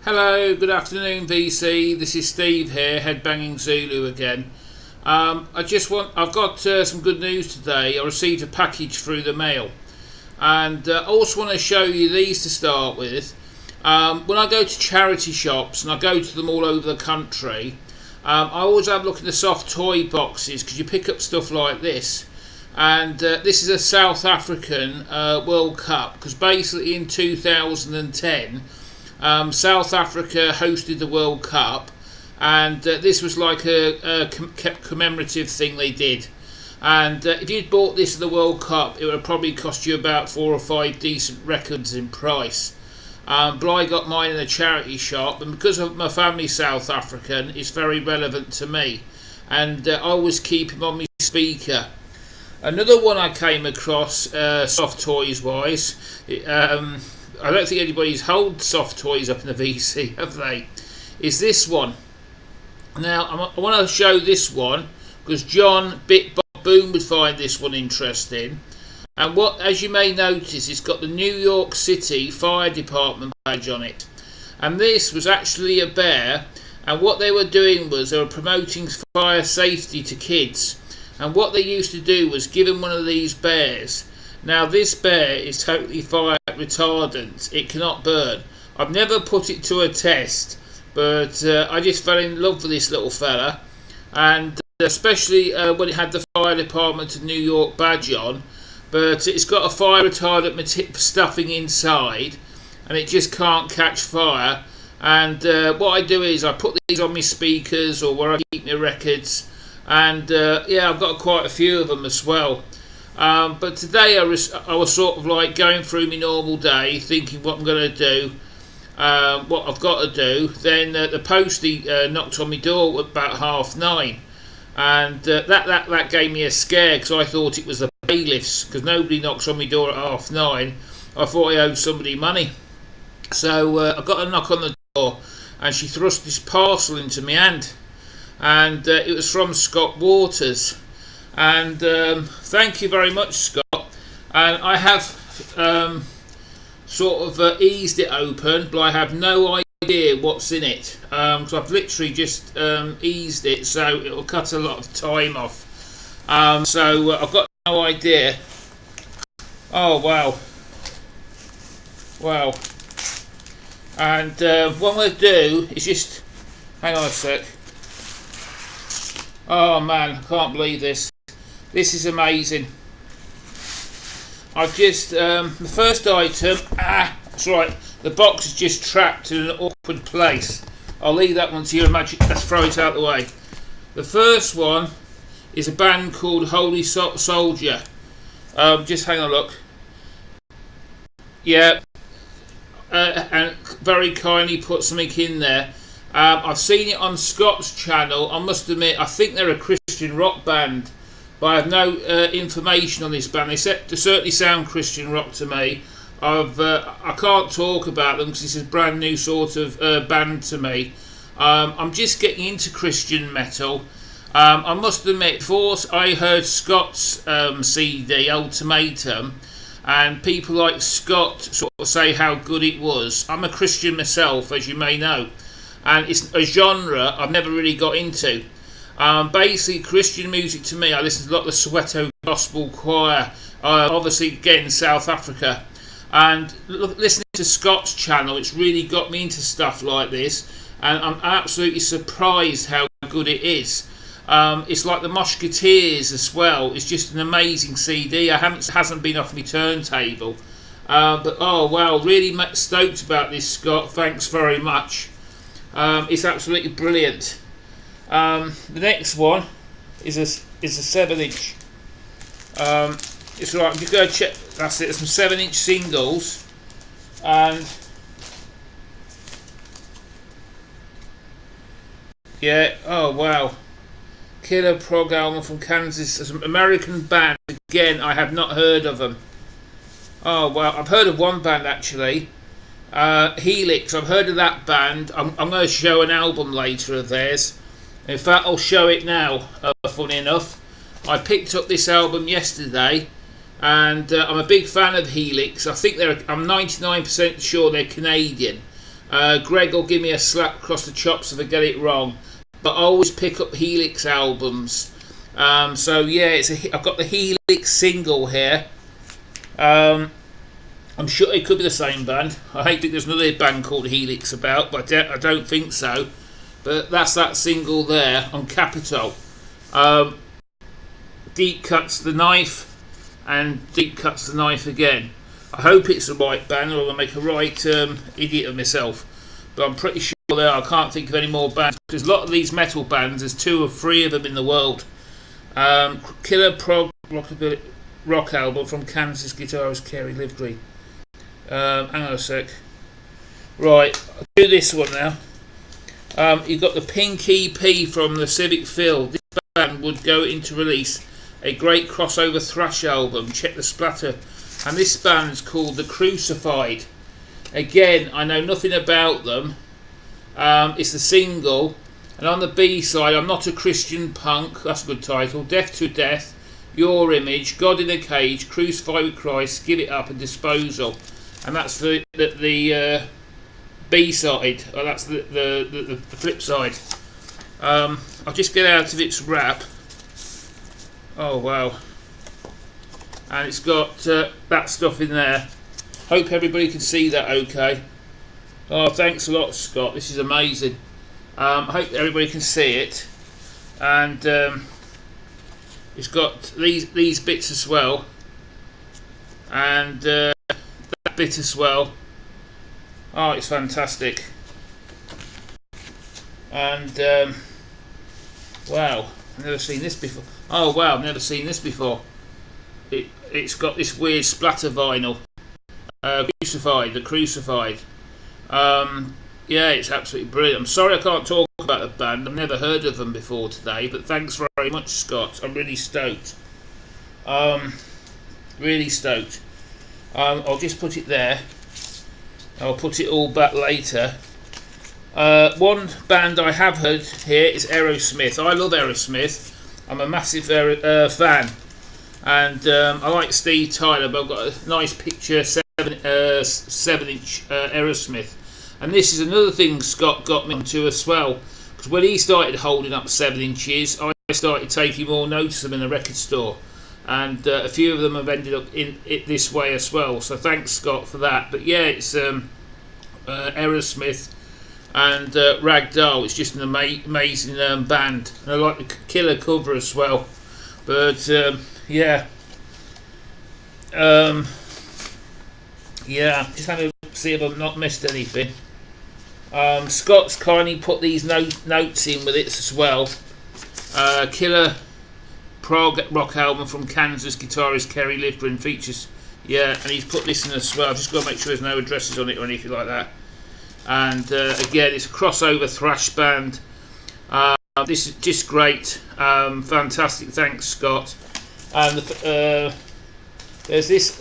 Hello, good afternoon VC. This is Steve here, Headbanging Zulu again. I've got some good news today. I received a package through the mail, and I also want to show you these to start with. When I go to charity shops, and I go to them all over the country, I always have a look at the soft toy boxes because you pick up stuff like this. And this is a South African World Cup, because basically in 2010 South Africa hosted the World Cup, and this was like a commemorative thing they did. And if you'd bought this at the World Cup, it would have probably cost you about 4 or 5 decent records in price. But I got mine in a charity shop, and because of my family South African, it's very relevant to me, and I always keep him on my speaker. Another one I came across, soft toys wise, I don't think anybody's held soft toys up in the VC, have they? Is this one. Now, I want to show this one because John Bit Bob Boom would find this one interesting. And as you may notice, it's got the New York City Fire Department badge on it. And this was actually a bear, and what they were doing was they were promoting fire safety to kids. And what they used to do was give them one of these bears. Now, this bear is totally fire retardant. It cannot burn. I've never put it to a test, but I just fell in love with this little fella, and especially when it had the fire department of New York badge on. But it's got a fire retardant stuffing inside, and it just can't catch fire. And what I do is I put these on my speakers or where I keep my records, and yeah, I've got quite a few of them as well. But today I was sort of like going through my normal day, thinking what I'm going to do, what I've got to do. Then the postie knocked on my door at about 9:30, and that gave me a scare because I thought it was the bailiffs, because nobody knocks on my door at 9:30. I thought I owed somebody money. So I got a knock on the door, and she thrust this parcel into my hand, and it was from Scott Waters. And thank you very much, Scott. And I have sort of eased it open, but I have no idea what's in it. So I've literally just eased it, so it'll cut a lot of time off. So I've got no idea. Oh, wow. Wow. And what I'm going to do is just... Hang on a sec. Oh, man, I can't believe this. This is amazing. I've just, the first item, that's right, the box is just trapped in an awkward place. I'll leave that one to your imagination. Let's throw it out of the way. The first one is a band called Holy Soldier. Just hang on a look. Yeah, and very kindly put something in there. I've seen it on Scott's channel. I must admit, I think they're a Christian rock band, but I have no information on this band. They certainly sound Christian rock to me. I can't talk about them because this is a brand new sort of band to me. I'm just getting into Christian metal. I must admit, before I heard Scott's CD, Ultimatum, and people like Scott sort of say how good it was. I'm a Christian myself, as you may know, and it's a genre I've never really got into. Basically, Christian music to me, I listen to a lot of the Soweto Gospel Choir, obviously again South Africa, and listening to Scott's channel, it's really got me into stuff like this, and I'm absolutely surprised how good it is. It's like the Musketeers as well. It's just an amazing CD. It hasn't been off my turntable, but oh wow, really stoked about this, Scott. Thanks very much. It's absolutely brilliant. The next one is a 7-inch. It's right. I'm just going to check. That's it. There's some 7-inch singles, and yeah. Oh wow. Killer prog album from Kansas. It's an American band. Again, I have not heard of them. Oh wow. I've heard of one band actually. Helix. I've heard of that band. I'm going to show an album later of theirs. In fact, I'll show it now, funny enough. I picked up this album yesterday, and I'm a big fan of Helix. I'm 99% sure they're Canadian. Greg will give me a slap across the chops if I get it wrong, but I always pick up Helix albums. So yeah, I've got the Helix single here. I'm sure it could be the same band. I hate that there's another band called Helix about, but I don't think so. But that's that single there on Capitol. Deep Cuts the Knife and Deep Cuts the Knife again. I hope it's the right band, or I'll make a right idiot of myself. But I'm pretty sure they are. I can't think of any more bands. Because a lot of these metal bands, there's 2 or 3 of them in the world. Killer Prog rock album from Kansas guitarist Kerry Livgren. Hang on a sec. Right, I'll do this one now. You've got the Pink EP from the Civic Field. This band would go into release a great crossover thrash album. Check the splatter. And this band's called The Crucified. Again, I know nothing about them. It's the single. And on the B side, I'm Not a Christian Punk. That's a good title. Death to Death, Your Image, God in a Cage, Crucified with Christ, Give It Up and Disposal. And that's the B side. Oh, that's the flip side. I'll just get out of its wrap. Oh wow. And it's got that stuff in there. Hope everybody can see that okay. Oh, thanks a lot, Scott. This is amazing. I hope everybody can see it. And it's got these bits as well. And that bit as well. Oh, it's fantastic. And wow, I've never seen this before. Oh wow, I've never seen this before. It's got this weird splatter vinyl. Crucified, The Crucified. Yeah, it's absolutely brilliant. I'm sorry I can't talk about the band. I've never heard of them before today, but thanks very much, Scott. I'm really stoked. Really stoked. I'll just put it there. I'll put it all back later. One band I have heard here is Aerosmith. I love Aerosmith. I'm a massive fan. And I like Steve Tyler, but I've got a nice picture 7-inch Aerosmith. And this is another thing Scott got me onto as well. Because when he started holding up 7 inches, I started taking more notice of them in the record store. And a few of them have ended up in it this way as well. So thanks, Scott, for that. But yeah, it's Aerosmith and Ragdoll. It's just an amazing band. And I like the killer cover as well. But yeah. Yeah, just having to see if I've not missed anything. Scott's kindly put these notes in with it as well. Killer prog rock album from Kansas guitarist Kerry Livgren features, yeah, and he's put this in as well. I've just got to make sure there's no addresses on it or anything like that. And again, it's a crossover thrash band. This is just great, fantastic. Thanks, Scott. And there's this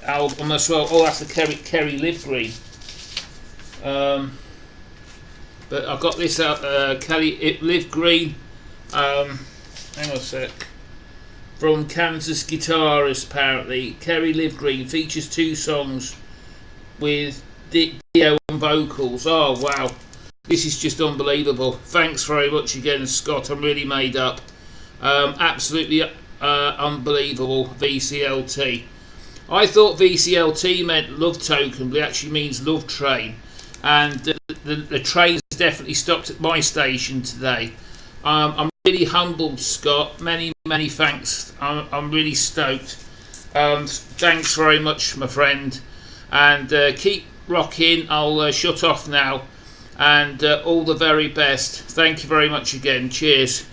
album as well. Oh, that's the Kerry Livgren. But I've got this out, Kerry Livgren. Hang on a sec. From Kansas guitarist, apparently. Kerry Livgren features 2 songs with Dio on vocals. Oh wow, this is just unbelievable. Thanks very much again, Scott. I'm really made up. Absolutely unbelievable. VCLT. I thought VCLT meant love token, but it actually means love train. And the train's definitely stopped at my station today. I'm really humbled, Scott. Many thanks. I'm really stoked. Thanks very much, my friend. And keep rocking. I'll shut off now. And all the very best. Thank you very much again. Cheers.